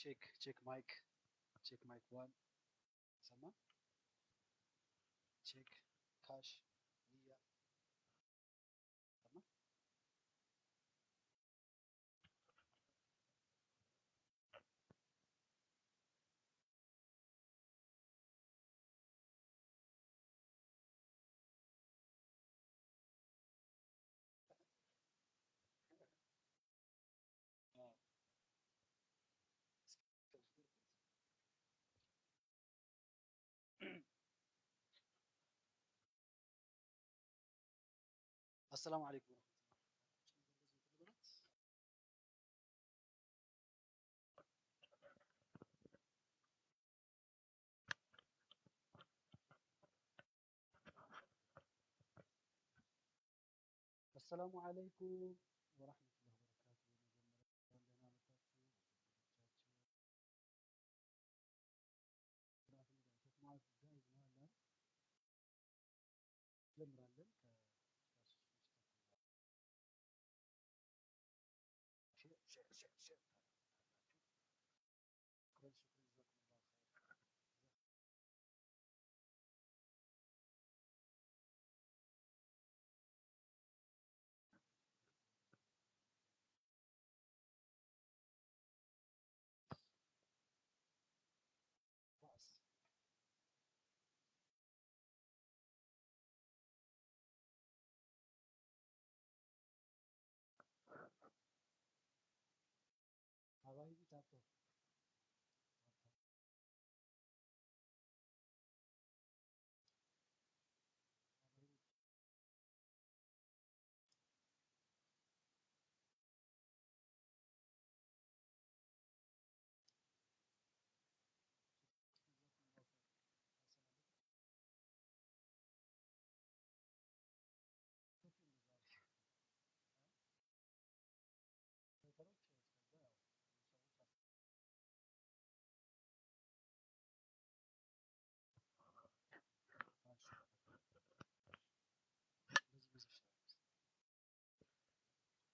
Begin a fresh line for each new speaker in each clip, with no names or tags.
ቼክ ማይክ ዋን ሰማ ቼክ ካሽ ንያ ሰማ السلام عليكم ورحمة الله. السلام عليكم ورحمة الله وبركاته. عندنا متاችሁ ጀምራለን حبايبي تعالوا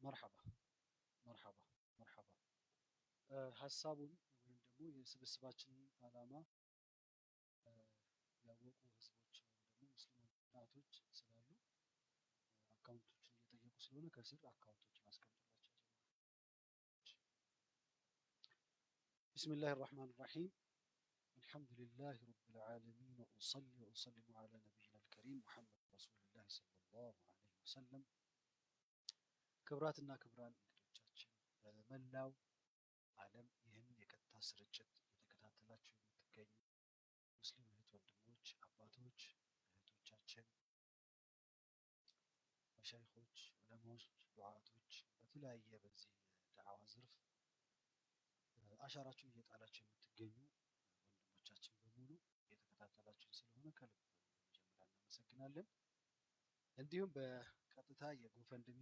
مرحبا مرحبا مرحبا ሀሳቡን ወይም ደግሞ የስብስባችንን ዓላማ ያወቁ ህዝቦች ወይም ደግሞ ሙስሊም እናቶች ስላሉ አካውንቶችን እየጠየቁ ስለሆነ ከስር አካውንቶችን አስቀምጡላቸው። ቢስሚላህ الرحمن الرحيم الحمد لله رب العالمين وأصلي وأسلم على نبينا الكريم محمد رسول الله صلى الله عليه وسلم ክብራትና ክብራን እንግዶቻችን በመላው ዓለም ይህን የቀጥታ ስርጭት እየተከታተላችሁ የምትገኙ ሙስሊም እህት ወንድሞች፣ አባቶች፣ እህቶቻችን፣ መሻይኾች፣ ዑለማዎች፣ ዱዓቶች በተለያየ በዚህ ዳዕዋ ዘርፍ አሻራችሁን እየጣላችሁ የምትገኙ ወንድሞቻችን በሙሉ እየተከታተላችሁን ስለሆነ ከልብ መጀመሪያ እናመሰግናለን። እንዲሁም በቀጥታ የጎፈንድሚ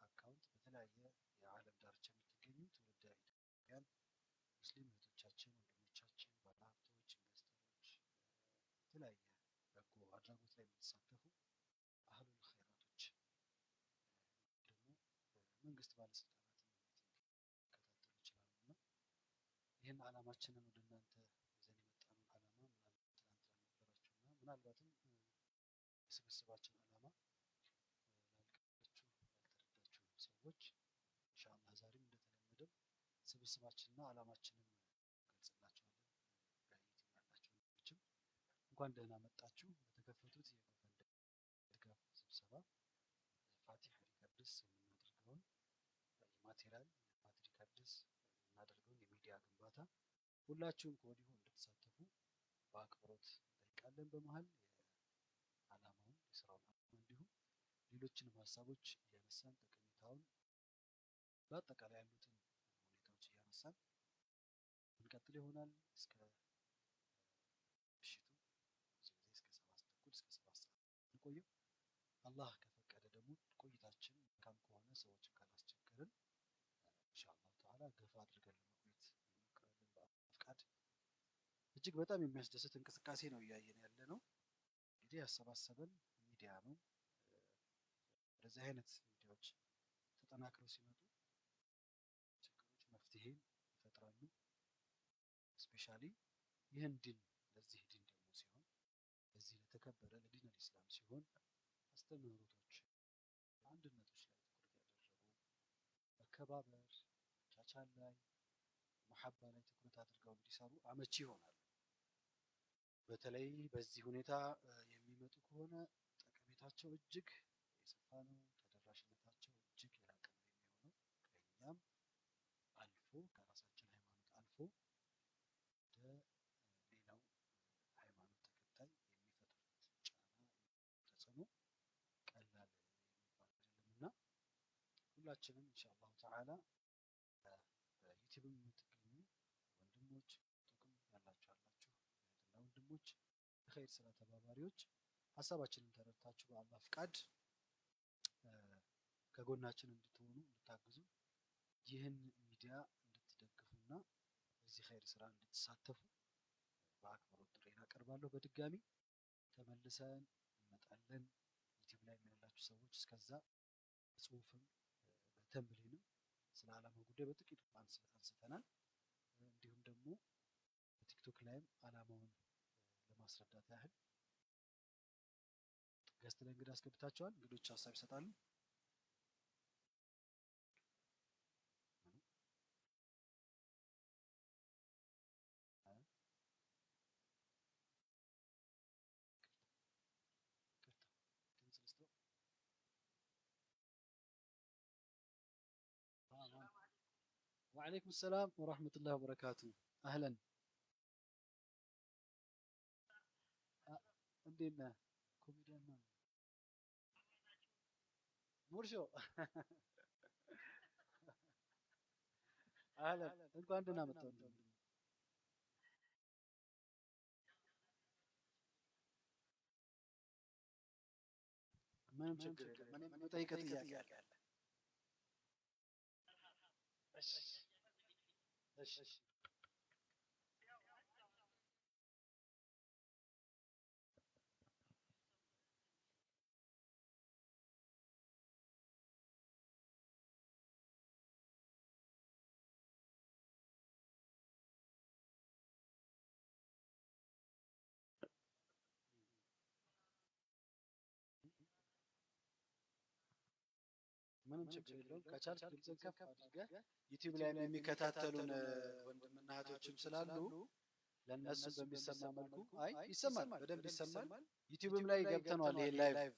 አካውንት በተለያየ የዓለም ዳርቻ የምትገኙ ትውልደ ኢትዮጵያውያን ሙስሊም እህቶቻችን፣ ወንድሞቻችን፣ ባለሀብቶች፣ ኢንቨስተሮች፣ የተለያየ በጎ አድራጎት ላይ የምትሳተፉ አህሉል ኸይራቶች ደግሞ መንግስት ባለስልጣናት ሊከታተሉ ይችላሉ እና ይህን ዓላማችንን ወደ እናንተ ይዘን የመጣነውን ዓላማ ምናልባት ትናንት ላልነበራችሁ እና ምናልባትም የስብስባችን ዓላማ ያልተረዳችሁ ሰዎች ኢንሻአላህ ዛሬም እንደተለመደው ስብስባችንና ዓላማችንን ገልጽላችኋለን። በዩቲዩብ ያላችሁ ልጆችም እንኳን ደህና መጣችሁ። በተከፈቱት የጎፈንድሚ ድጋፍ ስብሰባ ፋቲህ ሪከርድስ የምናደርገውን የማቴሪያል የፋት ሪከርድስ የምናደርገውን የሚዲያ ግንባታ ሁላችሁም ከወዲሁ እንድትሳተፉ በአክብሮት እንጠይቃለን። በመሀል የዓላማውን የስራውን ዓላማ እንዲሁም ሌሎችንም ሀሳቦች እያነሳን ጠቀሜታውን በአጠቃላይ ያሉትን ሁኔታዎች እያነሳን እንቀጥል ይሆናል እስከ ምሽቱ ብዙ ጊዜ እስከ 7:30 እስከ 7 ሰዓት እንቆየው። አላህ ከፈቀደ ደግሞ ቆይታችን መልካም ከሆነ ሰዎችን ካላስቸገርን ኢንሻአላህ ተዓላ ገፋ አድርገን ለመቆየት እንሞክራለን በአላህ ፍቃድ። እጅግ በጣም የሚያስደስት እንቅስቃሴ ነው እያየን ያለ ነው። እንግዲህ ያሰባሰበን ሚዲያ ነው። እንደዚህ አይነት ሚዲያዎች ተጠናክረው ሲመጡ ችግሮች መፍትሄ ይፈጥራሉ። ይህን ዲን ለዚህ ዲን ደግሞ ሲሆን ለዚህ ለተከበረ ለዲን አልኢስላም ሲሆን አስተምህሮቶች አንድነቶች ላይ ትኩረት ያደረጉ መከባበር፣ መቻቻል ላይ መሐባ ላይ ትኩረት አድርገው እንዲሰሩ አመቺ ይሆናል። በተለይ በዚህ ሁኔታ የሚመጡ ከሆነ ጠቀሜታቸው እጅግ የሰፋ ነው። ተደራሽነታቸው እጅግ የላቀ ነው የሚሆነው። ከእኛም አልፎ ከራሳችን ሃይማኖት አልፎ ወደ ሌላው ሃይማኖት ተከታይ የሚፈጥሩት ጫና ተጽዕኖ ቀላል የሚባል አይደለም እና ሁላችንም ኢንሻአላሁ ተዓላ በዩቲዩብም የምትገኙ ወንድሞች ቲክቶክም ያላችሁ እህትና ወንድሞች የኸይር ስራ ተባባሪዎች ሀሳባችንን ተረድታችሁ በአላህ ፍቃድ ከጎናችን እንድትሆኑ እንድታግዙ ይህን ሚዲያ እንድትደግፉና በዚህ ኸይር ስራ እንድትሳተፉ በአክብሮት ጥሬን አቀርባለሁ። በድጋሚ ተመልሰን እንመጣለን። ዩቲዩብ ላይ ያላችሁ ሰዎች እስከዛ በጽሁፍም በተምብሌንም ስለ ዓላማው ጉዳይ በጥቂቱ አንስተናል። እንዲሁም ደግሞ በቲክቶክ ላይም ዓላማውን ለማስረዳት ያህል ገስት ላይ እንግዳ አስገብታችኋል። እንግዶች ሀሳብ ይሰጣሉ። وعليكم السلام ورحمة الله وبركاته. أهلا. እንዴት ነህ? ኮሜዲያን ማን ነው? ሙርሾ አህለን፣ እንኳን ደህና መጣሁ። ምንም ችግር የለም። እኔ የምጠይቅህ ጥያቄ አለ። እሺ እሺ ምንም ችግር የለውም። ከቻልክ ድምፅህን ከፍ አድርገህ ዩቲዩብ ላይ የሚከታተሉን ወንድምና እህቶችም ስላሉ ለእነሱ በሚሰማ መልኩ አይ ይሰማል፣ በደንብ ይሰማል። ዩቲዩብም ላይ ገብተነዋል። ይሄ ላይቭ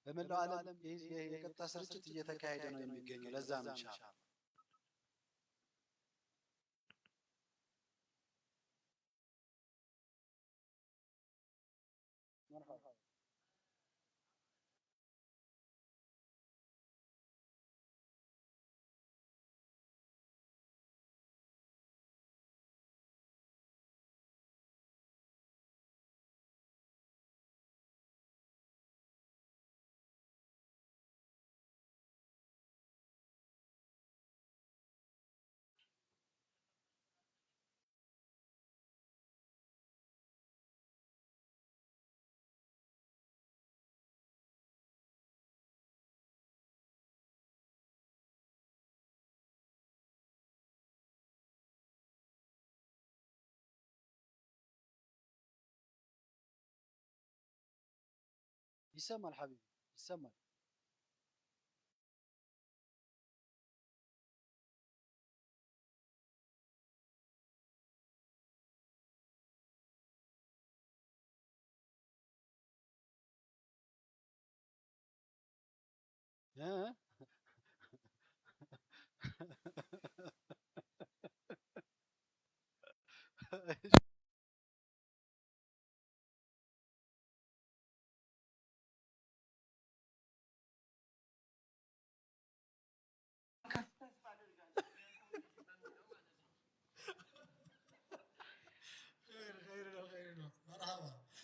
በመላው ዓለም የቀጥታ ስርጭት እየተካሄደ ነው የሚገኘው። ለዛ ነው ኢንሻአላህ ይሰማል። ሐቢቢ ይሰማል። ኸይር ነው። መርሐባ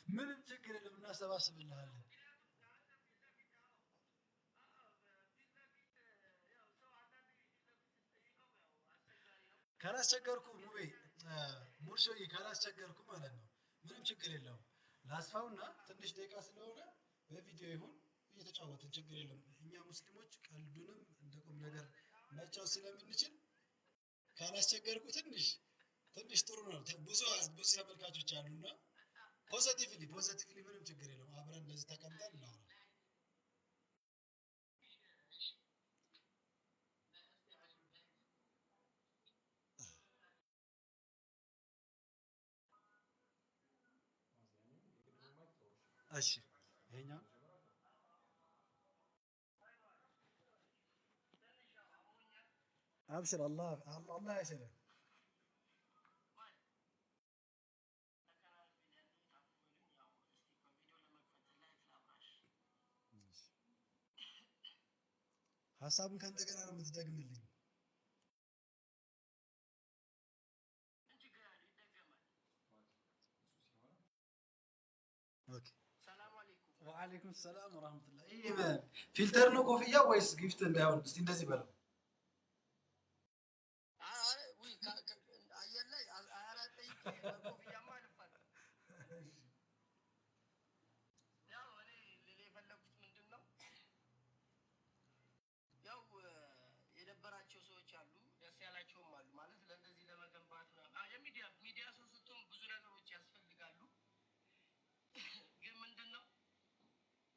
ምንም ችግር የለም። እናሰባስብልሃለን። ካላስቸገርኩ ሙቤ ሙርሾዬ ካላስቸገርኩ ማለት ነው ምንም ችግር የለውም። ላስፋውና ትንሽ ደቂቃ ስለሆነ በቪዲዮ ይሁን እየተጫወትን ችግር የለም። እኛ ሙስሊሞች ቀልዱንም እንደ ቁም ነገር መጫወት ስለምንችል ካላስቸገርኩ ትንሽ ትንሽ ጥሩ ነው። ብዙ ተመልካቾች አሉና ፖዚቲቭሊ ምንም ችግር የለውም። አብረን እንደዚህ ተቀምጠን እናወራ። እሺ ይሄኛው አብሽር አላህ ያሽርህ። ሀሳቡን ከእንደገና ነው የምትደግምልኝ? ኦኬ። ወአለይኩም ሰላም ወራህመቱላህ። ይሄ ፊልተር ነው ኮፍያ ወይስ ጊፍት እንዳይሆን? እስቲ እንደዚህ በለው።
የነበራቸው ሰዎች አሉ፣ ደስ ያላቸውም አሉ። ማለት ለእንደዚህ ለመገንባት ሚዲያ ሰው ስትሆን ብዙ ነገሮች ያስፈልጋሉ። ግን ምንድን ነው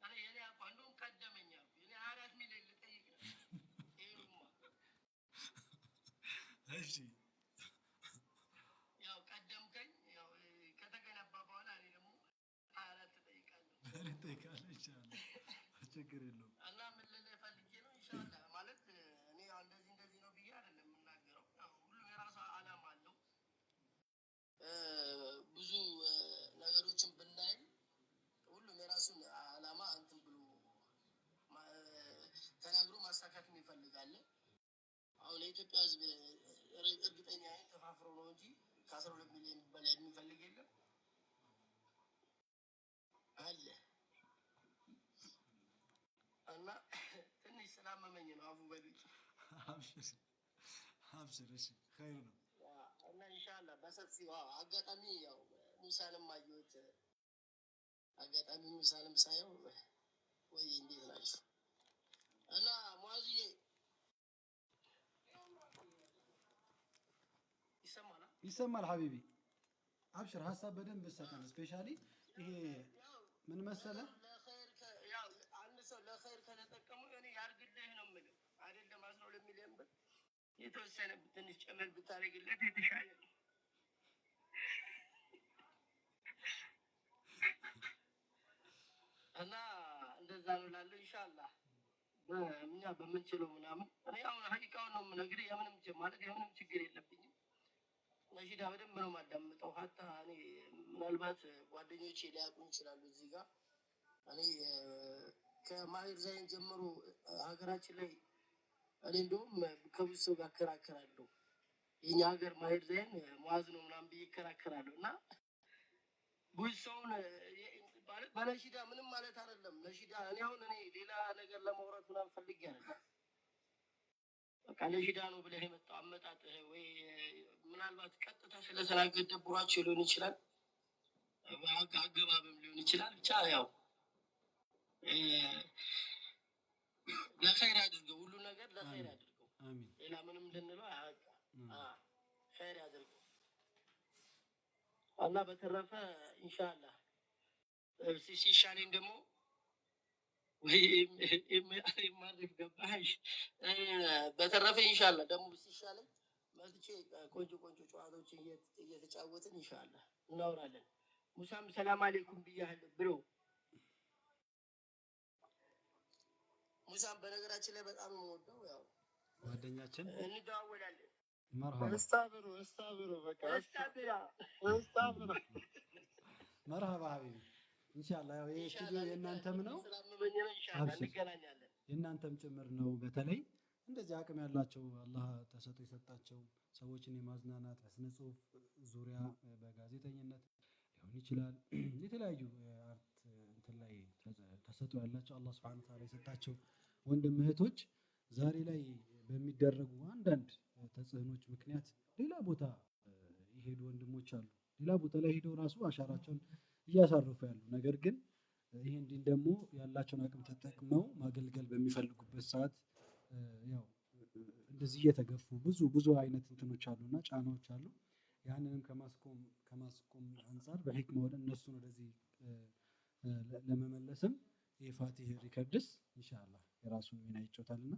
እኔ የኔ አቋም እንደውም ቀደመኝ አልኩ። እኔ 4 ሚሊዮን ልጠይቅ ነው።
እሺ
ያው ቀደምከኝ፣ ያው ከተገነባ በኋላ እኔ ደግሞ 24 እጠይቃለሁ።
ችግር የለውም።
እና ምን ልልህ ፈልጌ ነው ኢንሻአላህ ማለት እኔ ያው እንደዚህ ነው ብዬ አይደለም የምናገረው። ያው ሁሉም የራሱ ዓላማ አለው። ብዙ ነገሮችን ብናይ ሁሉም የራሱን ዓላማ እንትን ብሎ ተናግሮ ማሳካት ይፈልጋል። አሁን የኢትዮጵያ ሕዝብ እርግጠኛ ነኝ ተፋፍሮ ነው እንጂ ከ12 ሚሊዮን በላይ የሚፈልግ የለም አለ። እና ትንሽ ስላመመኝ ነው አፉ በሉኝ።
አብሽር እሺ፣ ኸይር ነው።
እና ኢንሻአላህ በሰፊው አጋጣሚ ያው ሙሳንም አየሁት። አጋጣሚ ሙሳንም ሳየው ወይ እንዴት ናችሁ? እና ሙአዝዬ
ይሰማል ሀቢቢ፣ አብሽር። ሀሳብ በደንብ ሰከን። ስፔሻሊ ይሄ ምን መሰለህ
አንድ ሰው ለኸይር ከተጠቀሙ እኔ ያርግልህ ነው የምለው። አይደለም 12 ሚሊዮን ብር የተወሰነ ትንሽ ጨመር ብታደርግለት የተሻለ ነው። እና እንደዛ ነው እላለሁ። ኢንሻአላህ እኛ በምንችለው ምናምን እኔ አሁን ሀቂቃውን ነው የምነግርህ። የምንም ችግር የለብኝም። ነሺዳ በደንብ ነው የማዳምጠው። ሀታ እኔ ምናልባት ጓደኞቼ ሊያውቁኝ ይችላሉ እዚህ ጋር እኔ ከማሂር ዛይን ጀምሮ ሀገራችን ላይ እኔ እንደውም ከብዙ ሰው ጋር እከራከራለሁ። የኛ ሀገር ማሂር ዛይን ሙአዝ ነው ምናምን ብዬ እከራከራለሁ። እና ብዙ ሰውን በነሺዳ ምንም ማለት አይደለም። ነሺዳ እኔ ሌላ ነገር ለማውራት ምናምን ፈልጌ አይደለም። በቃ ነሺዳ ነው ብለህ የመጣው አመጣጥህ ወይ ምናልባት ቀጥታ ስለተናገር ደብሯቸው ሊሆን ይችላል፣ አገባብም ሊሆን ይችላል። ብቻ ያው ለኸይር አድርገው፣ ሁሉ ነገር ለኸይር አድርገው። ሌላ ምንም እንድንለው ኸይር አድርገው እና በተረፈ ኢንሻአላህ ሲሻለኝ ደግሞ ማድረግ ገባሽ። በተረፈ ኢንሻአላህ ደግሞ ሲሻለኝ መጥቼ ቆንጆ ጨዋታዎችን እየተጫወትን ኢንሻአላህ እናወራለን። ሙሳም ሰላም አለይኩም ብያለሁ ብሎ ሙሳም በነገራችን ላይ በጣም የምወደው ያው
ጓደኛችን
እንደዋወላለን።
መርሃባ
በቃ
መርሃባ ሀቢቢ። ኢንሻአላህ ያው ይሄ ስቱዲዮ የእናንተም ነው፣
እንገናኛለን።
የእናንተም ጭምር ነው። በተለይ እንደዚህ አቅም ያላቸው አላህ ተሰጥኦ የሰጣቸው ሰዎችን የማዝናናት በስነ ጽሁፍ ዙሪያ በጋዜጠኝነት ሊሆን ይችላል የተለያዩ አርት እንትን ላይ ተሰጥኦ ያላቸው አላህ ሱብሓነሁ ወተዓላ የሰጣቸው ወንድም እህቶች ዛሬ ላይ በሚደረጉ አንዳንድ ተጽዕኖች ምክንያት ሌላ ቦታ የሄዱ ወንድሞች አሉ። ሌላ ቦታ ላይ ሄደው ራሱ አሻራቸውን እያሳረፉ ያሉ፣ ነገር ግን ይሄን ዲን ደግሞ ያላቸውን አቅም ተጠቅመው ማገልገል በሚፈልጉበት ሰዓት ያው እንደዚህ እየተገፉ ብዙ አይነት እንትኖች አሉና ጫናዎች አሉ። ያንንም ከማስቆም አንጻር በሂክማ ወደ እነሱን ወደዚህ ለመመለስም የፋቲህ ሪከርድስ ኢንሻአላህ የራሱን ሚና ይጫወታልና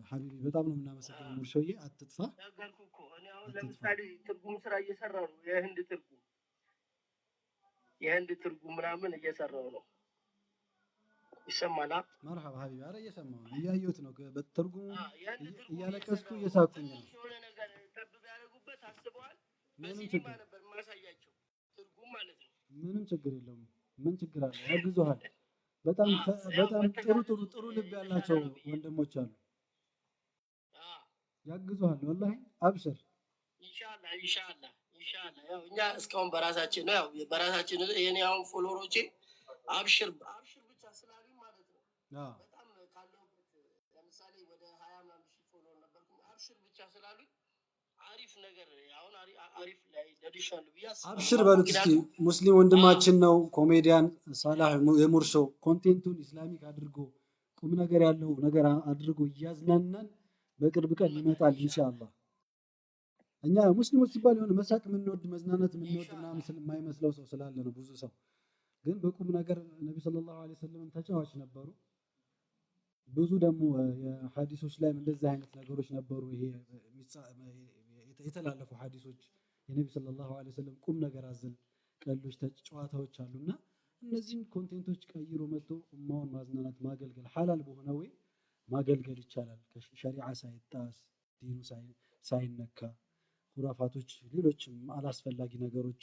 ሀቢቢ በጣም ነው የምናመሰግነው። ሙርሾዬ አትጥፋ።
ነገርኩህ እኮ እኔ አሁን ለምሳሌ ትርጉም ስራ እየሰራሁ ነው። የህንድ ትርጉም ምናምን እየሰራሁ ነው። ይሰማል?
መርሐባ ሀቢቢ። ኧረ እየሰማሁ ነው፣ እያየሁት ነው። በትርጉሙ እያለቀስኩ እየሳኩኝ ነው።
የሆነ ነገር ጠብ ቢያደርጉበት አስበዋል።
ምንም
በሲኒማ
ችግር
ነበር ማሳያቸው ትርጉም ማለት ነው።
ምንም ችግር የለውም። ምን ችግር አለ? ያግዙሃል። በጣም ጥሩ ልብ ያላቸው ወንድሞች አሉ፣ ያግዙሃል። ወላሂ አብሽር።
ኢንሻአላህ ያው እኛ እስካሁን በራሳችን ነው፣ ያው በራሳችን የኔ አሁን ፎሎወሮቼ አብሽር ብቻ ስላሉኝ ማለት ነው። በጣም ካለሁበት ለምሳሌ ወደ 20 ምናምን ሺህ ፎሎወር ነበርኩኝ። አብሽር ብቻ ስላሉኝ አሪፍ ነገር አሁን አሪፍ ላይ ደርሻለሁ ብዬ አስባለሁ።
አብሽር በሉት እስኪ። ሙስሊም ወንድማችን ነው፣ ኮሜዲያን ሳላህ የሙርሾ ኮንቴንቱን ኢስላሚክ አድርጎ ቁም ነገር ያለው ነገር አድርጎ እያዝናናን በቅርብ ቀን ይመጣል ኢንሻአላህ። እኛ ሙስሊሞች ሲባል የሆነ መሳቅ የምንወድ መዝናናት የምንወድ ምናምን የማይመስለው ሰው ስላለ ነው ብዙ ሰው። ግን በቁም ነገር ነቢ ሰለላሁ ዐለይሂ ወሰለም ተጫዋች ነበሩ። ብዙ ደግሞ የሐዲሶች ላይም እንደዚህ አይነት ነገሮች ነበሩ። ይሄ የተላለፉ ሐዲሶች የነቢ ሰለላሁ ዐለይሂ ወሰለም ቁም ነገር አዘል ቀልዶች፣ ጨዋታዎች አሉና እነዚህን ኮንቴንቶች ቀይሮ መጥቶ ኡማውን ማዝናናት ማገልገል ሐላል በሆነ ወይ ማገልገል ይቻላል። ከሸሪዓ ሳይጣስ ዲኑ ሳይነካ ሁራፋቶች፣ ሌሎችም አላስፈላጊ ነገሮች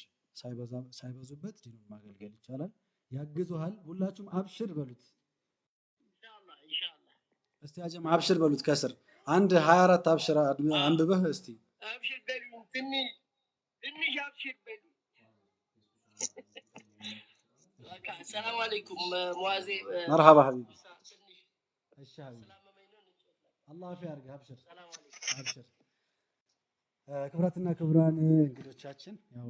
ሳይበዙበት ዲኑን ማገልገል ይቻላል። ያግዙሃል። ሁላችሁም አብሽር በሉት
ኢንሻአላህ።
እስቲ አጀም አብሽር በሉት። ከስር አንድ 24 አብሽር አንብበህ እስቲ
አብሽር በሉኝ። ትንሽ አብሽር በሉኝ። በቃ ሰላም አለይኩም ሙአዜ።
መርሐባ ሀቢቢ። እሺ ሀቢቢ አላህ አፊ ያርግህ። አብሽር አብሽር። ክብራትና ክብራን እንግዶቻችን ያው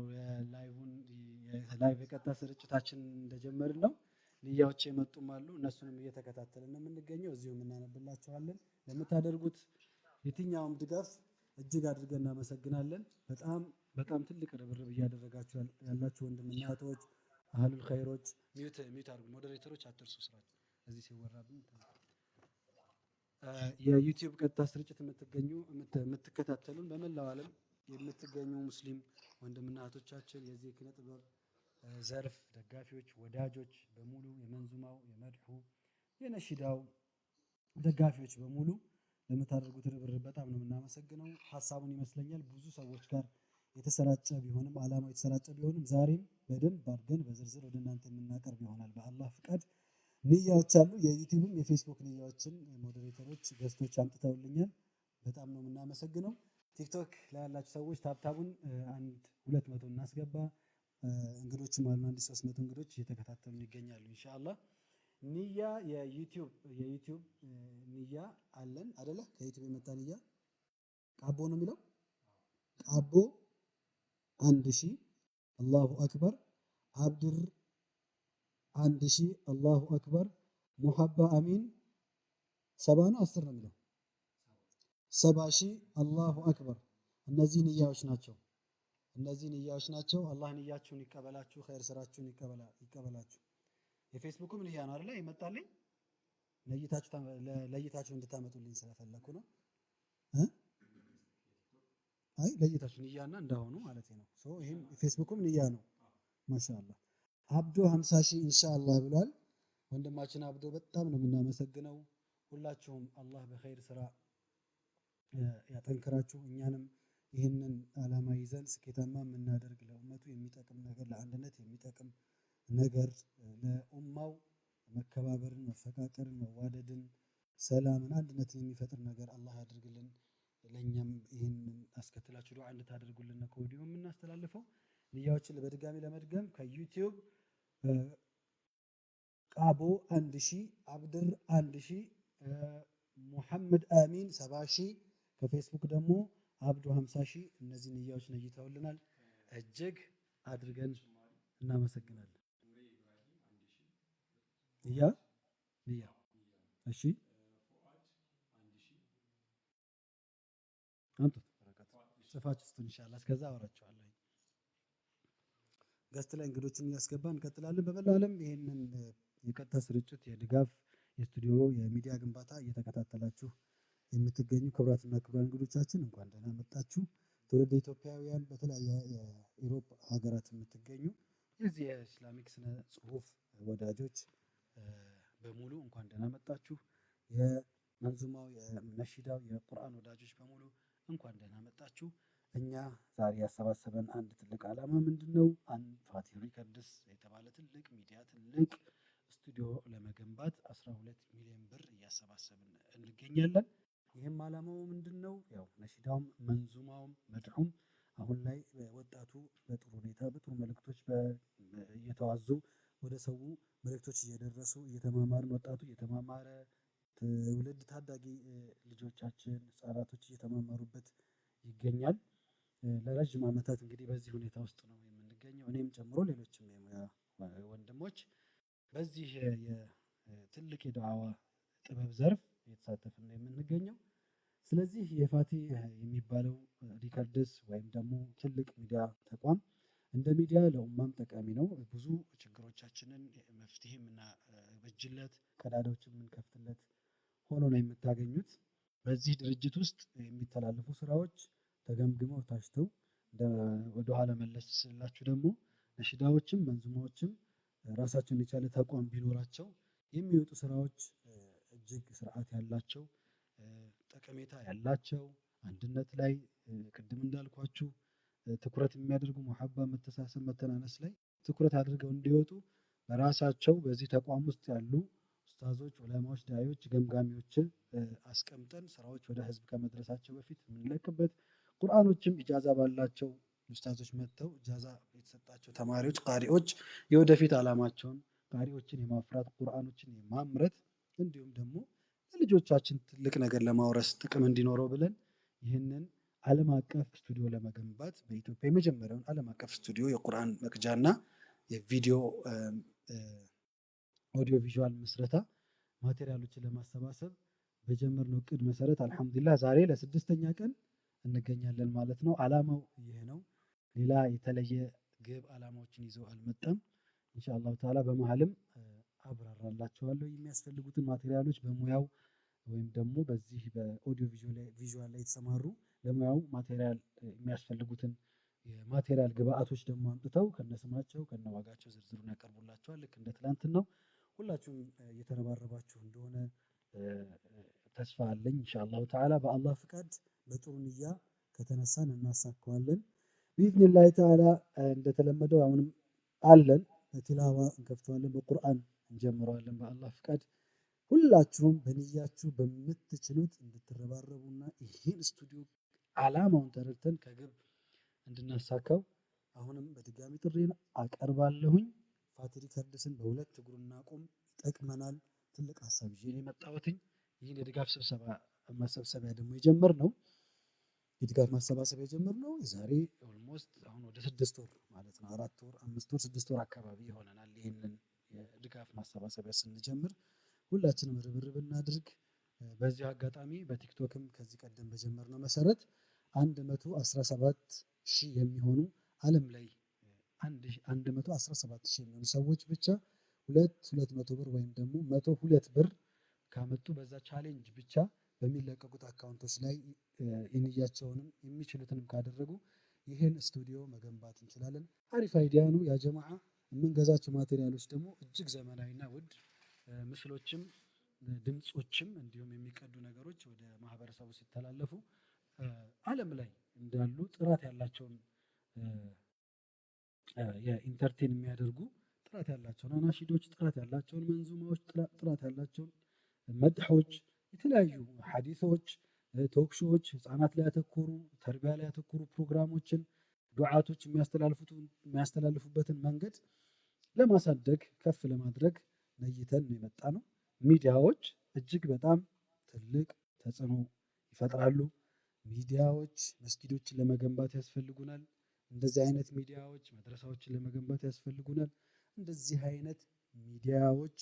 ላይቭ የቀጥታ ስርጭታችን እንደጀመርን ነው። ንያዎች የመጡም አሉ፣ እነሱንም እየተከታተልን ነው የምንገኘው። እዚሁም እናነብላችኋለን። ለምታደርጉት የትኛውም ድጋፍ እጅግ አድርገን እናመሰግናለን። በጣም ትልቅ ርብርብ እያደረጋችሁ ያላችሁ ወንድምና እህቶች፣ አህሉል ኸይሮች፣ ሚዩት አድርጉ። ሞዴሬተሮች አትርሱ ስራችሁ እዚህ ሲወራብን። የዩቲዩብ ቀጥታ ስርጭት የምትከታተሉን በመላው ዓለም የምትገኙ ሙስሊም ወንድምና እህቶቻችን፣ የዚህ ኪነ ጥበብ ዘርፍ ደጋፊዎች፣ ወዳጆች በሙሉ የመንዙማው፣ የመድሑ፣ የነሺዳው ደጋፊዎች በሙሉ ለምታደርጉት ርብርብ በጣም ነው የምናመሰግነው። ሀሳቡን ይመስለኛል ብዙ ሰዎች ጋር የተሰራጨ ቢሆንም ዓላማው የተሰራጨ ቢሆንም ዛሬም በደንብ አድርገን በዝርዝር ወደ እናንተ የምናቀርብ ይሆናል በአላህ ፍቃድ። ንያዎች አሉ። የዩቲዩብም የፌስቡክ ንያዎችን ሞዴሬተሮች ገስቶች አምጥተውልኛል። በጣም ነው የምናመሰግነው። ቲክቶክ ላይ ያላችሁ ሰዎች ታብታቡን 200 እናስገባ። እንግዶችም አሉ 300 እንግዶች እየተከታተሉ ይገኛሉ ኢንሻአላህ። ንያ የዩቲዩብ ንያ አለን አይደለ? ከዩቲዩብ የመጣ ንያ ቃቦ ነው የሚለው ቃቦ 1000 አላሁ አክበር፣ አብድር 1000 አላሁ አክበር፣ ሙሐባ አሚን 70 ነው 10 ነው የሚለው 70,000 አላሁ አክበር። እነዚህ ንያዎች ናቸው። አላህ ንያችሁን ይቀበላችሁ፣ ኸይር ስራችሁን ይቀበላችሁ። የፌስቡክም ንያ ነው አይደል? ይመጣልኝ ለይታችሁ እንድታመጡልኝ ስለፈለኩ ነው። አይ ለይታችሁ ንያና እንዳሆኑ ማለት ነው። ይሄም ፌስቡክም ንያ ነው። ማሻአላህ አብዶ 50,000 ኢንሻአላህ ብሏል ወንድማችን አብዶ። በጣም ነው የምናመሰግነው። ሁላችሁም አላህ በኸይር ስራ ያጠንክራችሁ። እኛንም ይህንን ዓላማ ይዘን ስኬታማ የምናደርግ ለኡመቱ የሚጠቅም ነገር፣ ለአንድነት የሚጠቅም ነገር፣ ለኡማው መከባበርን፣ መፈቃቀርን፣ መዋደድን፣ ሰላምን፣ አንድነትን የሚፈጥር ነገር አላህ ያድርግልን። ለእኛም ይህንን አስከትላችሁ ዱዓ እንድታደርጉልን ነው ከወዲሁ የምናስተላልፈው። ንያዎችን በድጋሚ ለመድገም ከዩቲዩብ ቃቦ 1000፣ አብድር 1000፣ ሙሐመድ አሚን 70,000፣ ከፌስቡክ ደግሞ አብዱ 50,000። እነዚህ ንያዎች ነይተውልናል። እጅግ አድርገን እናመሰግናለን። ንያ እሺ አምጡት ጽፋችሁ ስጡን ኢንሻአላህ። እስከዛ አወራችኋለሁ። ገስት ላይ እንግዶችን እያስገባን እንቀጥላለን። በመላው ዓለም ይህንን የቀጥታ ስርጭት የድጋፍ የስቱዲዮ የሚዲያ ግንባታ እየተከታተላችሁ የምትገኙ ክቡራትና ክቡራን እንግዶቻችን እንኳን ደህና መጣችሁ። ትውልድ ኢትዮጵያውያን በተለያየ የኢሮፕ ሀገራት የምትገኙ የዚህ የኢስላሚክ ስነ ጽሁፍ ወዳጆች በሙሉ እንኳን ደህና መጣችሁ። የመንዙማው የነሺዳው የቁርአን ወዳጆች በሙሉ እንኳን ደህና መጣችሁ። እኛ ዛሬ ያሰባሰበን አንድ ትልቅ ዓላማ ምንድን ነው? አንድ ፋቲ ሪከርድስ የተባለ ትልቅ ሚዲያ ትልቅ ስቱዲዮ ለመገንባት 12 ሚሊዮን ብር እያሰባሰብን እንገኛለን። ይህም ዓላማው ምንድን ነው? ያው ነሺዳውም መንዙማውም መድሑም አሁን ላይ ወጣቱ በጥሩ ሁኔታ በጥሩ መልእክቶች እየተዋዙ ወደ ሰው መልእክቶች እየደረሱ እየተማማርን ወጣቱ እየተማማረ ትውልድ ታዳጊ ልጆቻችን ህጻናቶች እየተማማሩበት ይገኛል። ለረጅም ዓመታት እንግዲህ በዚህ ሁኔታ ውስጥ ነው የምንገኘው። እኔም ጨምሮ ሌሎችም የሙያ ወንድሞች በዚህ የትልቅ የዳዕዋ ጥበብ ዘርፍ እየተሳተፍን ነው የምንገኘው። ስለዚህ የፋቲ የሚባለው ሪከርድስ ወይም ደግሞ ትልቅ ሚዲያ ተቋም እንደ ሚዲያ ለኡማም ጠቃሚ ነው። ብዙ ችግሮቻችንን መፍትሄ የምናበጅለት ቀዳዳዎችን የምንከፍትለት ሆኖ ነው የምታገኙት። በዚህ ድርጅት ውስጥ የሚተላለፉ ስራዎች ተገምግመው ታሽተው ወደኋላ መለስ ስላችሁ ደግሞ ነሺዳዎችም መንዙማዎችም ራሳቸውን የቻለ ተቋም ቢኖራቸው የሚወጡ ስራዎች እጅግ ስርዓት ያላቸው ጠቀሜታ ያላቸው አንድነት ላይ ቅድም እንዳልኳችሁ ትኩረት የሚያደርጉ መሐባ፣ መተሳሰብ፣ መተናነስ ላይ ትኩረት አድርገው እንዲወጡ በራሳቸው በዚህ ተቋም ውስጥ ያሉ ኡስታዞች፣ ዑለማዎች፣ ዳዒዎች፣ ገምጋሚዎችን አስቀምጠን ስራዎች ወደ ህዝብ ከመድረሳቸው በፊት የምንለቅበት ቁርአኖችም ኢጃዛ ባላቸው ኡስታዞች መጥተው ኢጃዛ የተሰጣቸው ተማሪዎች ቃሪዎች የወደፊት ዓላማቸውን ቃሪዎችን የማፍራት ቁርአኖችን የማምረት እንዲሁም ደግሞ ለልጆቻችን ትልቅ ነገር ለማውረስ ጥቅም እንዲኖረው ብለን ይህንን ዓለም አቀፍ ስቱዲዮ ለመገንባት በኢትዮጵያ የመጀመሪያውን ዓለም አቀፍ ስቱዲዮ የቁርአን መቅጃና የቪዲዮ ኦዲዮ ቪዥዋል ምስረታ ማቴሪያሎችን ለማሰባሰብ በጀመርነው እቅድ መሰረት አልሐምዱሊላህ ዛሬ ለስድስተኛ ቀን እንገኛለን ማለት ነው። ዓላማው ይህ ነው። ሌላ የተለየ ግብ ዓላማዎችን ይዘው አልመጣም። ኢንሻአላህ ተዓላ በመሀልም አብራራላችኋለሁ የሚያስፈልጉትን ማቴሪያሎች በሙያው ወይም ደግሞ በዚህ በኦዲዮ ቪዥዋል ላይ የተሰማሩ ለሙያው ማቴሪያል የሚያስፈልጉትን የማቴሪያል ግብአቶች ደግሞ አምጥተው ከነስማቸው ከነዋጋቸው ዝርዝሩን ያቀርቡላቸዋል። ልክ እንደ ትላንት ነው። ሁላችሁም እየተረባረባችሁ እንደሆነ ተስፋ አለኝ። ኢንሻአላህ ተዓላ በአላህ ፍቃድ በጥሩ ንያ ከተነሳን እናሳካዋለን ቢኢዝኒላህ ተዓላ። እንደተለመደው አሁንም አለን በቲላዋ እንከፍተዋለን፣ በቁርአን እንጀምረዋለን በአላህ ፍቃድ። ሁላችሁም በንያችሁ በምትችሉት እንድትረባረቡና ይህን ስቱዲዮ ዓላማውን ተረድተን ከግብ እንድናሳካው አሁንም በድጋሚ ጥሪን አቀርባለሁኝ። ፋቲ ሪከርድስን በሁለት እግሩ እናቁም፣ ይጠቅመናል። ትልቅ ሀሳብ ይዤ ነው የመጣሁትኝ። ይህን የድጋፍ ማሰብሰቢያ ደግሞ የጀመርነው የድጋፍ ማሰባሰቢያ የጀመርነው የዛሬ ኦልሞስት አሁን ወደ 6 ወር ማለት ነው 4 ወር 5 ወር 6 ወር አካባቢ ይሆነናል። ይህንን የድጋፍ ማሰባሰቢያ ስንጀምር ሁላችንም ርብርብ እናድርግ። በዚህ አጋጣሚ በቲክቶክም ከዚህ ቀደም በጀመርነው መሰረት 117 ሺህ የሚሆኑ ዓለም ላይ 117 ሺህ የሚሆኑ ሰዎች ብቻ 200 ብር ወይም ደግሞ 102 ብር ካመጡ በዛ ቻሌንጅ ብቻ በሚለቀቁት አካውንቶች ላይ የንያቸውንም የሚችሉትንም ካደረጉ ይህን ስቱዲዮ መገንባት እንችላለን። አሪፍ አይዲያ ነው ያ ጀማዓ። የምንገዛቸው ማቴሪያሎች ደግሞ እጅግ ዘመናዊና ውድ ምስሎችም ድምጾችም እንዲሁም የሚቀዱ ነገሮች ወደ ማህበረሰቡ ሲተላለፉ ዓለም ላይ እንዳሉ ጥራት ያላቸውን የኢንተርቴን የሚያደርጉ ጥራት ያላቸውን አናሺዶች፣ ጥራት ያላቸውን መንዙማዎች፣ ጥራት ያላቸውን መድሖች፣ የተለያዩ ሐዲሶች፣ ቶክሾዎች፣ ህፃናት ላይ ያተኮሩ ተርቢያ ላይ ያተኮሩ ፕሮግራሞችን ዱዓቶች የሚያስተላልፉበትን መንገድ ለማሳደግ ከፍ ለማድረግ ነይተን ነው የመጣ ነው። ሚዲያዎች እጅግ በጣም ትልቅ ተጽዕኖ ይፈጥራሉ። ሚዲያዎች መስጊዶችን ለመገንባት ያስፈልጉናል። እንደዚህ አይነት ሚዲያዎች መድረሳዎችን ለመገንባት ያስፈልጉናል። እንደዚህ አይነት ሚዲያዎች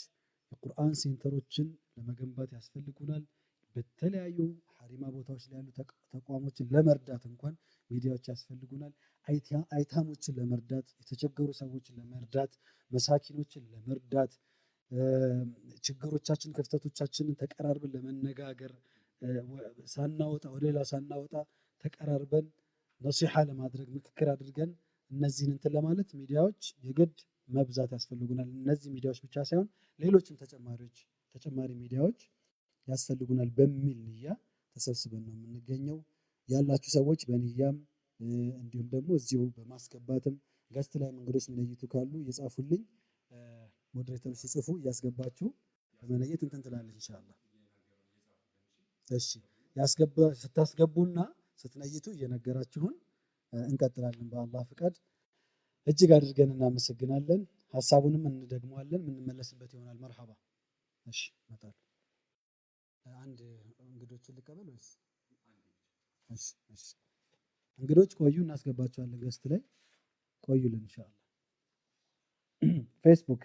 የቁርአን ሴንተሮችን ለመገንባት ያስፈልጉናል። በተለያዩ ሐሪማ ቦታዎች ላይ ያሉ ተቋሞችን ለመርዳት እንኳን ሚዲያዎች ያስፈልጉናል። አይታሞችን ለመርዳት፣ የተቸገሩ ሰዎችን ለመርዳት፣ መሳኪኖችን ለመርዳት፣ ችግሮቻችን ክፍተቶቻችንን ተቀራርበን ለመነጋገር ሳናወጣ ወደ ሌላ ሳናወጣ ተቀራርበን ነሲሐ ለማድረግ ምክክር አድርገን እነዚህን እንትን ለማለት ሚዲያዎች የግድ መብዛት ያስፈልጉናል። እነዚህ ሚዲያዎች ብቻ ሳይሆን ሌሎችም ተጨማሪ ሚዲያዎች ያስፈልጉናል በሚል ንያ ተሰብስበን ነው የምንገኘው። ያላችሁ ሰዎች በንያም እንዲሁም ደግሞ እዚሁ በማስገባትም ገስት ላይ መንገዶች የሚነይቱ ካሉ የጻፉልኝ ሞዴሬተሮች ሲጽፉ እያስገባችሁ በመነየት እንትን ትላለች ኢንሻአላህ። እሺ ስታስገቡና ስትነይቱ እየነገራችሁን እንቀጥላለን በአላህ ፍቃድ። እጅግ አድርገን እናመሰግናለን። ሀሳቡንም እንደግመዋለን የምንመለስበት ይሆናል። መርሐባ። እሺ እመጣለሁ። አንድ እንግዶችን ልቀበል ወይስ? እሺ እሺ እንግዶች ቆዩ፣ እናስገባቸዋለን። ገስት ላይ ቆዩልን ኢንሻአላህ። ፌስቡክ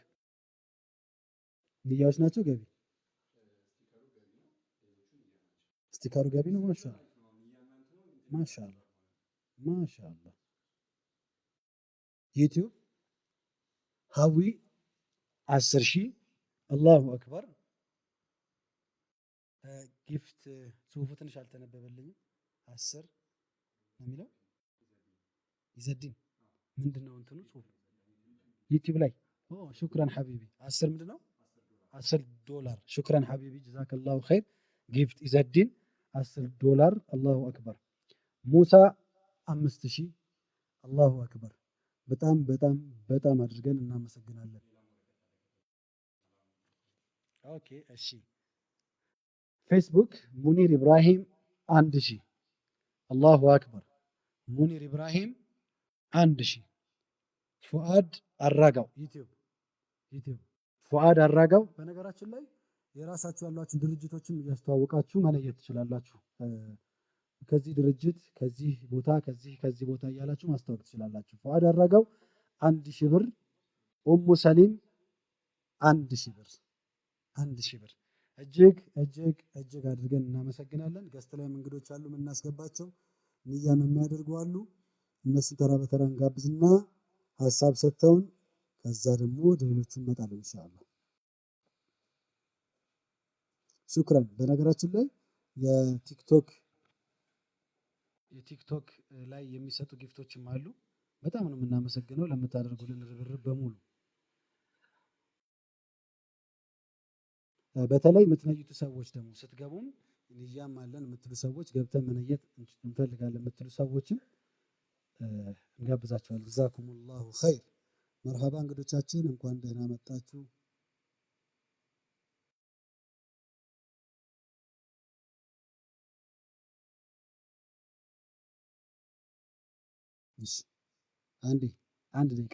ንያዎች ናቸው። ገቢ ስቲከሩ ገቢ ነው። ማሻአላህ ማሻአላህ ማሻአላህ። ዩቲዩብ ሀዊ 10,000 አላሁ አክበር። ጊፍት ጽሁፉ ትንሽ አልተነበበልኝም። 10 ነው የሚለው ይዘድን ምንድነው እንትኑ ጽሁፍ ዩቲዩብ ላይ ሹክራን ሐቢቢ 10 ምንድነው $10 ሹክራን ሐቢቢ ጀዛከላሁ ኸይር። ጊፍት ይዘድን $10 አላሁ አክበር። ሙሳ 5,000 አላሁ አክበር። በጣም በጣም በጣም አድርገን እናመሰግናለን። ኦኬ እሺ። ፌስቡክ ሙኒር ኢብራሂም 1,000 አላሁ አክበር። ሙኒር ኢብራሂም 1,000። ፉአድ አራጋው ዩቲዩብ ፉአድ አራጋው። በነገራችን ላይ የራሳችሁ ያሏችሁ ድርጅቶችም እያስተዋወቃችሁ መለየት ትችላላችሁ። ከዚህ ድርጅት ከዚህ ቦታ ከዚህ ቦታ እያላችሁ ማስተዋወቅ ትችላላችሁ። ፉአድ አራጋው 1,000 ብር። ኡሙ ሰሊም 1,000 ብር 1,000 ብር። እጅግ እጅግ እጅግ አድርገን እናመሰግናለን። ገስት ላይ እንግዶች አሉ የምናስገባቸው ንያም የሚያደርጉ አሉ። እነሱን ተራ በተራ እንጋብዝና ሀሳብ ሰጥተውን ከዛ ደግሞ ወደ ሌሎቹ እንመጣለን ኢንሻአላህ። ሹክራን። በነገራችን ላይ የቲክቶክ ላይ የሚሰጡ ጊፍቶችም አሉ። በጣም ነው የምናመሰግነው ለምታደርጉልን ርብርብ በሙሉ። በተለይ የምትነይቱ ሰዎች ደግሞ ስትገቡም ንያም አለን የምትሉ ሰዎች ገብተን መነየት እንፈልጋለን የምትሉ ሰዎችም እንጋብዛችኋለን። ጀዛኩሙላሁ ኸይር። መርሐባ እንግዶቻችን እንኳን ደህና መጣችሁ። እሺ አንድ ደቂቃ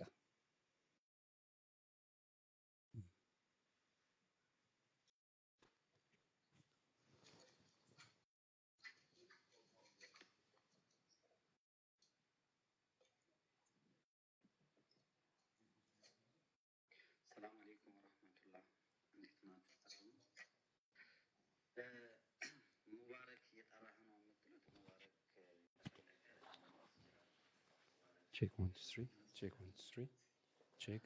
Check 1 2 3. Check 1 2 3. Check.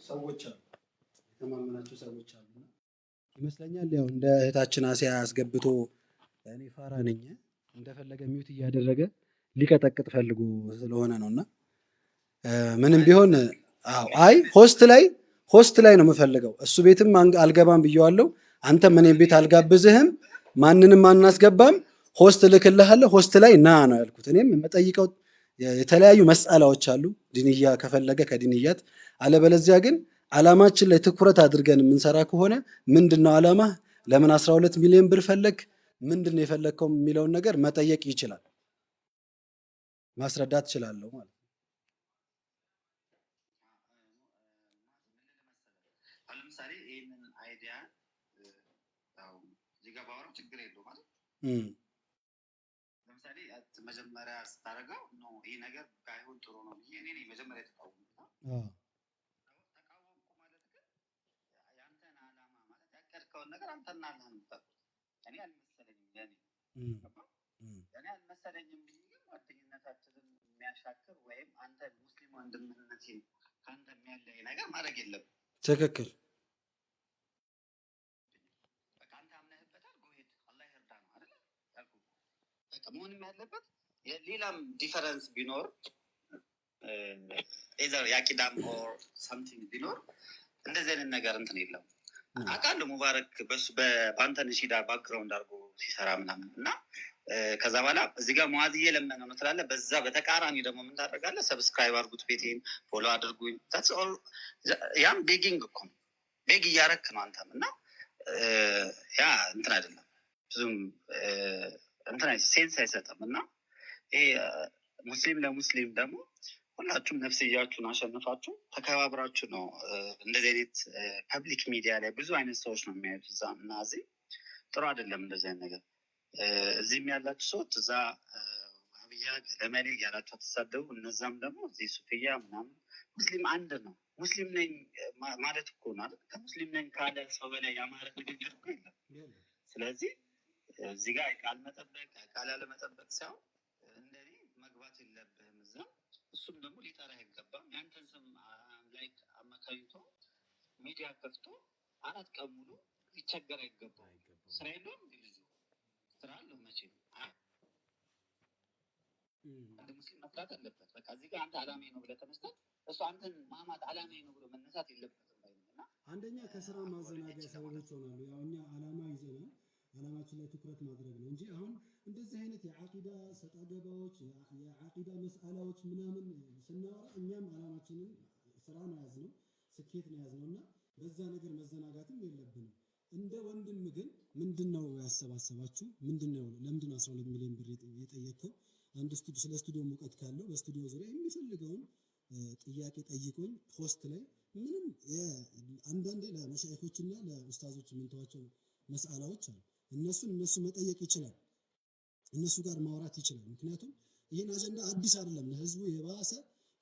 ሰዎች አሉ የተማመናቸው ሰዎች አሉና ይመስለኛል ያው እንደ እህታችን አሲያ አስገብቶ እኔ ፋራ ነኝ እንደፈለገ ሚውት እያደረገ ሊቀጠቅጥ ፈልጎ ስለሆነ ነውና ምንም ቢሆን አይ ሆስት ላይ ነው የምፈልገው። እሱ ቤትም አልገባም ብየዋለሁ። አንተም እኔም ቤት አልጋብዝህም፣ ማንንም አናስገባም። ሆስት ልክልሃለሁ፣ ሆስት ላይ ና ነው ያልኩት። እኔም የምጠይቀው የተለያዩ መስአላዎች አሉ፣ ዲንያ ከፈለገ ከዲንያት፣ አለበለዚያ ግን አላማችን ላይ ትኩረት አድርገን የምንሰራ ከሆነ ምንድነው አላማ፣ ለምን 12 ሚሊዮን ብር ፈለግ፣ ምንድነው የፈለግከው የሚለውን ነገር መጠየቅ ይችላል፣ ማስረዳት እችላለሁ ማለት ነው።
ለምሳሌ ይሄንን አይዲያ ያው እዚህ ጋር ባወራው ችግር የለውም ማለት ለምሳሌ መጀመሪያ ስታደርገው ነው ይሄ ነገር ባይሆን ጥሩ ነው ብዬ እኔ መጀመሪያ ተቃወምኩ ማለት ግን ያንተን አላማ ማለት ያቀድከውን ነገር አንተና አላህ ነው የምታውቁት። እኔ አልመሰለኝም እኔ አልመሰለኝም ብዬ ግን ጓደኝነታችንን የሚያሻክር ወይም አንተ ሙስሊም ወንድምህነቴን ከአንተ የሚያለይ ነገር ማድረግ የለም።
ትክክል
መሆንም ያለበት ሌላም ዲፈረንስ ቢኖር ኤዘር የአቂዳም ኦር ሳምቲንግ ቢኖር እንደዚህ አይነት ነገር እንትን የለም። አውቃለሁ ሙባረክ በሱ በአንተ ነሺዳ ባክግራውንድ አድርጎ ሲሰራ ምናምን እና ከዛ በኋላ እዚህ ጋር ሙአዝዬ ለምን ነው ትላለህ። በዛ በተቃራኒ ደግሞ ምን ታደርጋለህ? ሰብስክራይብ አድርጉት፣ ቤቴን ፎሎ አድርጉኝ። ታትስ ኦል። ያም ቤጊንግ እኮ ነው፣ ቤግ እያረክ ነው አንተም እና ያ እንትን አይደለም ብዙም እንትን ሴንስ አይሰጥም። እና ይሄ ሙስሊም ለሙስሊም ደግሞ ሁላችሁም ነፍስያችሁን አሸንፋችሁ ተከባብራችሁ ነው እንደዚህ አይነት ፐብሊክ ሚዲያ ላይ ብዙ አይነት ሰዎች ነው የሚያዩት እዛ እና እዚህ ጥሩ አይደለም እንደዚህ አይነት ነገር። እዚህም ያላችሁ ሰዎች እዛ ዋህብያ ገለመሌ ያላችሁ አትሳደቡ፣ እነዛም ደግሞ እዚህ ሱፍያ ምናምን ሙስሊም አንድ ነው። ሙስሊም ነኝ ማለት እኮ ነው አይደል? ከሙስሊም ነኝ ካለ ሰው በላይ ያማረ ንግግር እኮ የለም። ስለዚህ እዚህ ጋር ቃል መጠበቅ ቃል ያለመጠበቅ ሳይሆን እንደኔ መግባት የለብህም እዛ። እሱም ደግሞ ሊጠራ አይገባም። ያንተን ስም ላይክ አመካኝቶ ሚዲያ ከፍቶ 4 ቀን ሙሉ ሊቸገር አይገባም። ስራ የለውም እንዲ ልጁ ስራ አለው መቼ አንድ ሙስሊም መስራት አለበት። በቃ እዚህ ጋር አንተ አላማዬ ነው ብለህ ተነስተህ እሱ አንተን ማማት አላማዬ ነው ብሎ መነሳት የለበትም።
አንደኛ ከስራ ማዘናጊያ ሰዎች ሆናሉ። ያው እኛ አላማ ይዘናል፣ አላማችን ላይ ትኩረት ማድረግ ነው እንጂ አሁን እንደዚህ አይነት የአቂዳ ሰጣ ገባዎች የአቂዳ መስአላዎች ምናምን ስናወራ እኛም አላማችንን ስራ ነው ያዝነው፣ ስኬት ነው ያዝነውና በዛ ነገር መዘናጋትም የለብንም። እንደ ወንድም ግን ምንድነው ያሰባሰባችሁ? ምንድነው ለምንድነው 12 ሚሊዮን ብር የጠየቀው? አንድ ስለ ስቱዲዮ ሙቀት ካለው በስቱዲዮ ዙሪያ የሚፈልገውን ጥያቄ ጠይቆኝ ፖስት ላይ ምንም አንዳንዴ ለመሻይኾችና ለኡስታዞች የምንተዋቸው መስአላዎች አሉ። እነሱ መጠየቅ ይችላል፣ እነሱ ጋር ማውራት ይችላል። ምክንያቱም ይህን አጀንዳ አዲስ አይደለም፣ ለህዝቡ የባሰ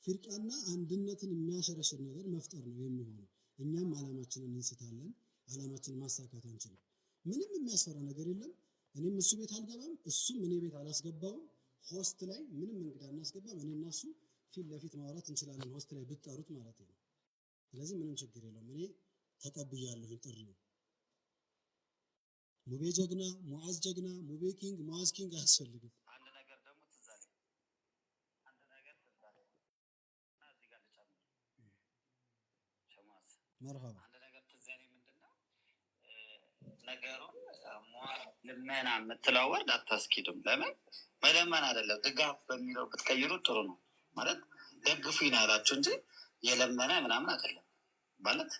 ፍርቃና አንድነትን የሚያሸረሽር ነገር መፍጠር ነው የሚሆነው። እኛም አላማችንን እንስታለን፣ አላማችንን ማሳካት አንችልም። ምንም የሚያስፈራ ነገር የለም። እኔም እሱ ቤት አልገባም፣ እሱም እኔ ቤት አላስገባውም። ሆስት ላይ ምንም እንግዳ እናስገባም። እኔ እና እሱ ፊት ለፊት ማውራት እንችላለን፣ ሆስት ላይ ብትጠሩት ማለት ነው። ስለዚህ ምንም ችግር የለውም። እኔ ተቀብያለሁ ጥሪው። ሙቤ ጀግና፣ ሙዓዝ ጀግና፣ ሙቤ ኪንግ፣ ሙዓዝ ኪንግ አያስፈልግም።
አንድ ነገር ደግሞ ትዝ አለኝ እና እዚህ ጋር ልጨምር ሸማስ
መርሃባ።
አንድ ነገር ትዝ ያለኝ ምንድነው ነገሩን ልመና የምትለው ወርድ አታስኪድም። ለምን መለመን አይደለም ድጋፍ በሚለው ብትቀይሩ ጥሩ ነው። ማለት ደግፉኝ ነው ያላችሁ እንጂ የለመነ ምናምን አይደለም። ማለት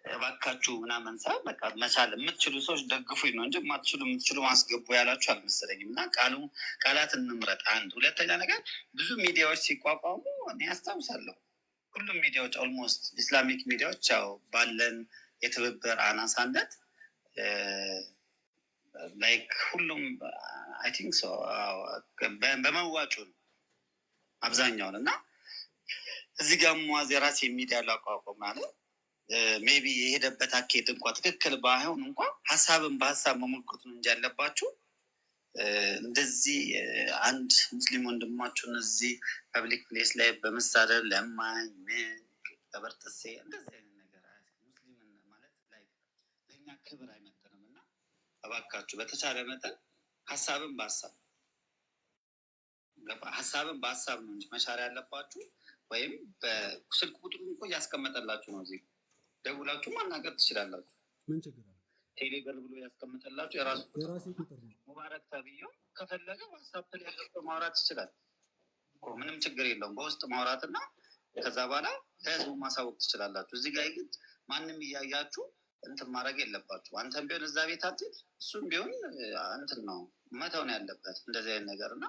እባካችሁ ምናምን ሳይሆን በቃ መቻል የምትችሉ ሰዎች ደግፉኝ ነው እንጂ የምትችሉ ማስገቡ ያላችሁ አልመሰለኝም። እና ቃላት እንምረጥ። አንድ ሁለተኛ ነገር ብዙ ሚዲያዎች ሲቋቋሙ እኔ ያስታውሳለሁ። ሁሉም ሚዲያዎች ኦልሞስት ኢስላሚክ ሚዲያዎች ያው ባለን የትብብር አናሳነት ላይክ ሁሉም አይ ቲንክ ሶ በመዋጩ ነው አብዛኛውን። እና እዚህ ጋር ሙአዝ የራሴ ሚዲያ ላቋቋም ማለት ሜቢ የሄደበት አካሄድ እንኳ ትክክል ባይሆን እንኳ ሀሳብን በሀሳብ መሞገት ነው እንጂ ያለባችሁ እንደዚህ አንድ ሙስሊም ወንድማችሁን እዚህ ፐብሊክ ፕሌስ ላይ በመሳደብ ለማኝ ቀበርጥሴ እንደዚህ አይነት ክብር አይመጥንም እና እባካችሁ በተቻለ መጠን ሀሳብን በሀሳብ ነው እንጂ መቻል ያለባችሁ። ወይም በስልክ ቁጥሩን እኮ እያስቀመጠላችሁ ነው። እዚህ ደውላችሁ ማናገር ትችላላችሁ።
ምን ችግር አለ?
ቴሌብር ብሎ ያስቀምጠላችሁ የራሱ ቁጥር ነው። ሙባረክ ተብዬው ከፈለገ ዋትስአፕ ላይ ገብቶ ማውራት ይችላል። ምንም ችግር የለውም። በውስጥ ማውራትና ከዛ በኋላ ለህዝቡ ማሳወቅ ትችላላችሁ። እዚህ ጋር ግን ማንም እያያችሁ እንትን ማድረግ የለባችሁ። አንተም ቢሆን እዛ ቤት አትሄድ፣ እሱም ቢሆን እንትን ነው መተው ነው ያለበት እንደዚህ አይነት ነገር እና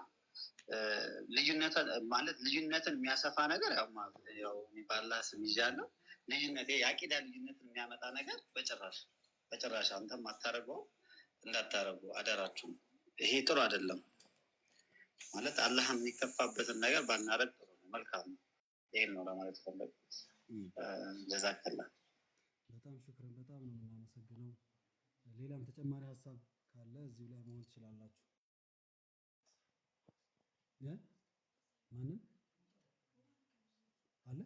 ልዩነትን የሚያሰፋ ነገር ያው ባላ ስም ይዣለሁ። ልዩነት የአቂዳ ልዩነትን የሚያመጣ ነገር በጭራሽ አንተም አታረገው እንዳታረጉ አደራችሁ። ይሄ ጥሩ አይደለም ማለት አላህ የሚከፋበትን ነገር ባናረግ ጥሩ ነው፣ መልካም ነው። ይሄን ነው ለማለት ፈለግኩት። ጀዛከላ
በጣም ሽክረን፣ በጣም ነው የምናመሰግነው። ሌላም ተጨማሪ ሀሳብ ካለ እዚሁ ላይ መሆን ትችላላችሁ። ማንም አለ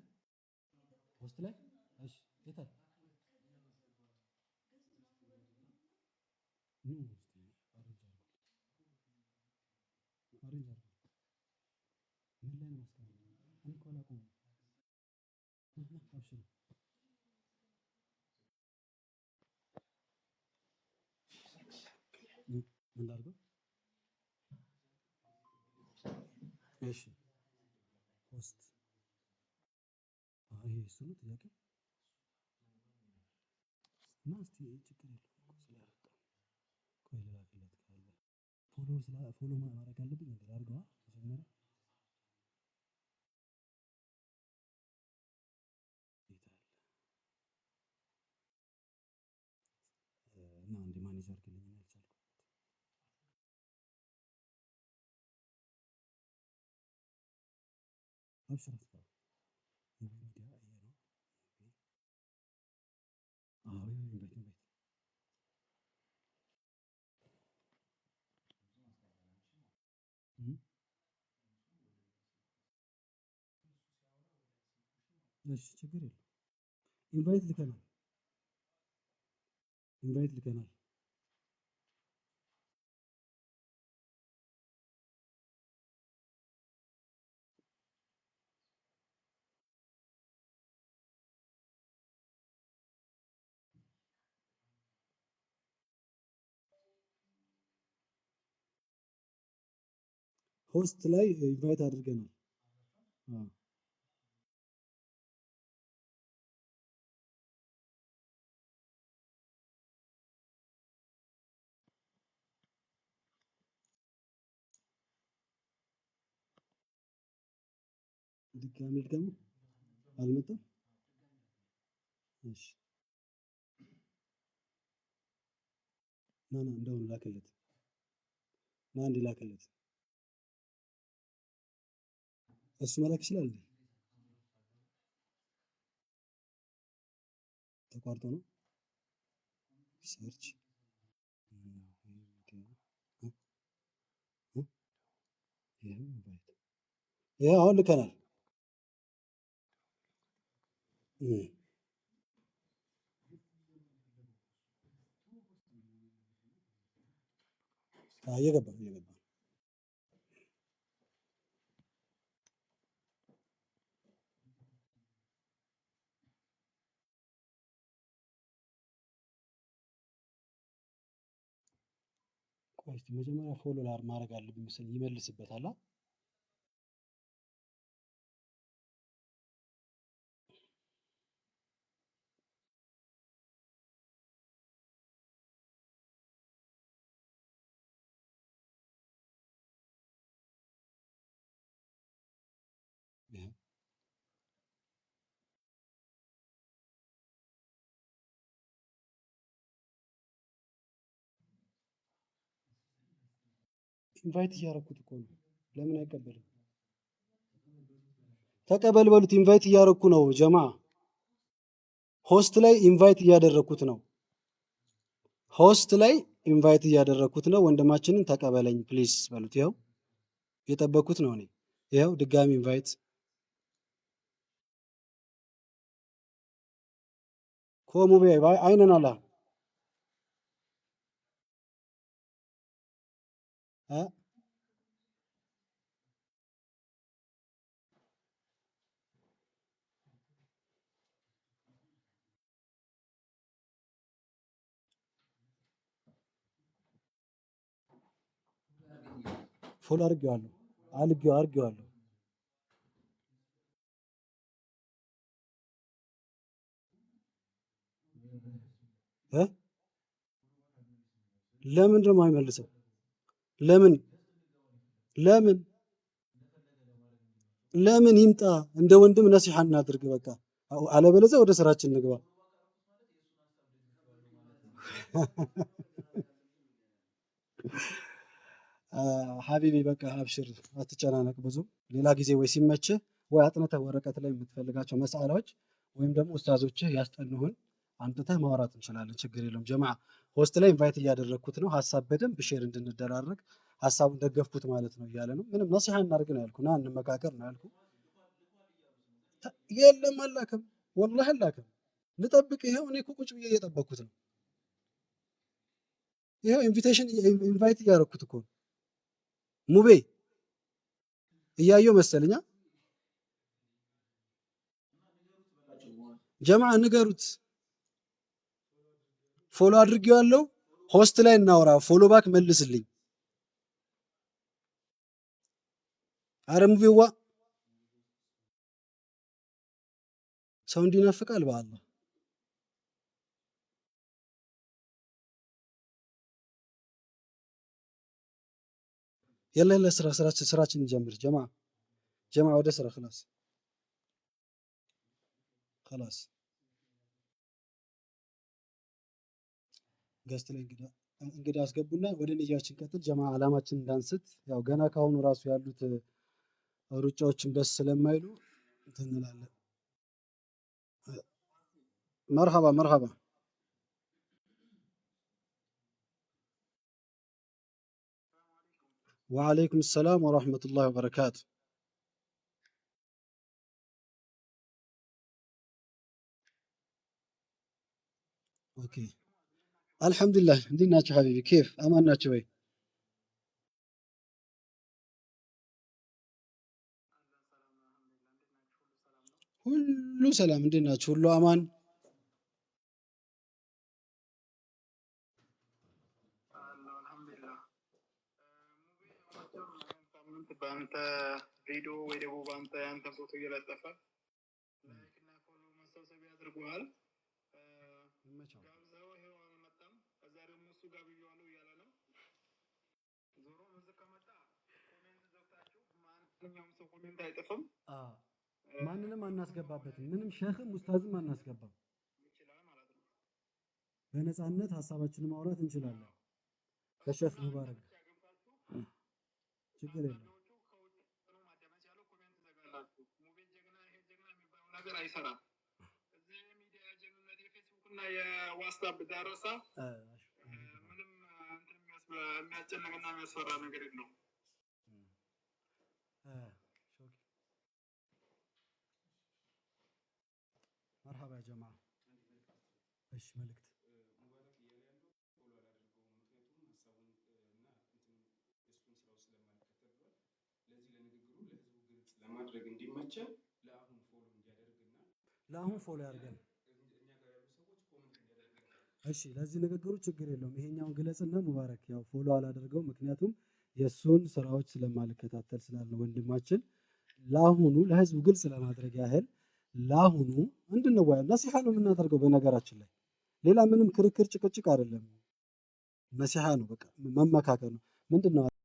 ውስጥ ላይ? እሺ የታል? አሬንጅ ምን ላይ ነው ማስቀመጥ? እኔ እኮ አላውቀውም። አብሽር ምን ላድርገው? እሺ ፖስት ይሄ እሱ ነው ጥያቄ እና እስቲ ችግር የለውም ስላወጣ ቆይ ልላክለት ካለ ፎሎ ማድረግ አለብኝ እንዴ? አድርገዋ መጀመሪያ እና አንዴ ማኔጅ አድርግልኝ አልቻልኩም። አብሽር አስፋው ሚዲያ ይሄ ነው። ኢንቫይት እሺ ችግር የለም። ኢንቫይት ልከናል። ሆስት ላይ ኢንቫይት አድርገናል። ድጋሚ አልመጣም። እሺ ና እንደው ላክለት ላክለት። እሱ መላክ ይችላል እንዴ? ተቋርጦ ነው ሰርች ይሄ አሁን ልከናል። እየገባ ቆይ እስኪ መጀመሪያ ፎሎ ማድረግ አለብኝ መሰለኝ። ይመልስበታል። ኢንቫይት እያደረኩት እኮ ነው። ለምን አይቀበልም? ተቀበል በሉት። ኢንቫይት እያደረኩ ነው ጀማ። ሆስት ላይ ኢንቫይት እያደረኩት ነው። ወንድማችንን ተቀበለኝ ፕሊስ በሉት። ይኸው የጠበኩት ነው እኔ። ይኸው ድጋሚ ኢንቫይት ኮሙቤ አይነን አላ ፎሎ አድርጌዋለሁ። ለምንድን ነው የማይመልሰው? ለምን ለምን ይምጣ? እንደ ወንድም ነሲሐ እናድርግ በቃ። አለበለዚያ ወደ ስራችን እንግባ። ሀቢቢ በቃ አብሽር፣ አትጨናነቅ ብዙ። ሌላ ጊዜ ወይ ሲመችህ ወይ አጥንተህ ወረቀት ላይ የምትፈልጋቸው መስአላዎች ወይም ደግሞ ኡስታዞችህ ያስጠኑህን አምጥተህ ማውራት እንችላለን። ችግር የለውም። ጀማዓ ሆስት ላይ ኢንቫይት እያደረግኩት ነው። ሀሳብ በደንብ ሼር እንድንደራረግ ሀሳቡን ደገፍኩት ማለት ነው እያለ ነው። ምንም ነሲሐ እናድርግ ነው ያልኩ፣ ና እንመካከር ነው ያልኩ። የለም አላክም፣ ወላሂ አላክም። ልጠብቅ ይኸው፣ እኔ እኮ ቁጭ ብዬ እየጠበቅኩት ነው። ይኸው ኢንቪቴሽን ኢንቫይት እያደረግኩት እኮ ነው። ሙቤ እያየው መሰለኛ። ጀማዓ ንገሩት፣ ፎሎ አድርጌዋለሁ። ሆስት ላይ እናውራ፣ ፎሎ ባክ መልስልኝ። አረ ሙቤዋ ሰው እንዲናፍቃል በአላህ። የለ ስራችን እንጀምር። ጀማዓ ወደ ስራ خلاص ገስት ላይ እንግዲህ አስገቡና ወደ ንያችን ቀጥል። ጀማዓ አላማችን እንዳንስት፣ ያው ገና ካሁኑ ራሱ ያሉት ሩጫዎችን ደስ ስለማይሉ እንትን እንላለን። መርሐባ ወአለይኩም ሰላም ወራህመቱላሂ ወበረካቱ። ኦኬ አልሐምዱሊላህ። እንዴት ናችሁ ሀቢቢ? ኬፍ አማን ናችሁ ወይ? ሁሉ ሰላም። እንዴት ናችሁ? ሁሉ አማን?
በአንተ ቪዲዮ ወይ ደግሞ በአንተ ያንተ ፎቶ እየለጠፈ ላይክ እና ፎሎ መሰብሰቢያ አድርጓል። ጋብዘው ይኸው አልመጣም። ከዛ ደግሞ እሱ ጋብዤዋለሁ እያለ ነው። ዞሮ እዚህ ከመጣ ኮሜንት ዘግታችሁ፣ ማንኛውም ሰው ኮሜንት አይጥፍም።
ማንንም አናስገባበትም። ምንም ሸህም ኡስታዝም አናስገባም።
ይችላል ማለት ነው።
በነፃነት ሀሳባችንን ማውራት እንችላለን ከሼህ ሙባረክ። ችግር የለም።
ነገር አይሰራም። እዚህ ሚዲያ ጀግንነት የፌስቡክ እና የዋትስአፕ ዳረሳ ምንም እንትን የሚያስጨንቅና የሚያስፈራ ነገር የለውም።
መርሐባ ያ ጀማዓ። እሺ መልእክት
ለማድረግ እንዲመቸን
ለአሁን ፎሎ ያድርገን። እሺ ለዚህ ንግግሩ ችግር የለውም። ይሄኛውን ግለጽና ሙባረክ ያው ፎሎ አላደርገው፣ ምክንያቱም የሱን ስራዎች ስለማልከታተል ስላለ ወንድማችን። ለአሁኑ ለህዝቡ ግልጽ ለማድረግ ያህል ለአሁኑ እንድንወያ ነሲሐ ነው የምናደርገው። በነገራችን ላይ ሌላ ምንም ክርክር ጭቅጭቅ አይደለም። ነሲሐ ነው፣ በቃ መመካከር ነው። ምንድነው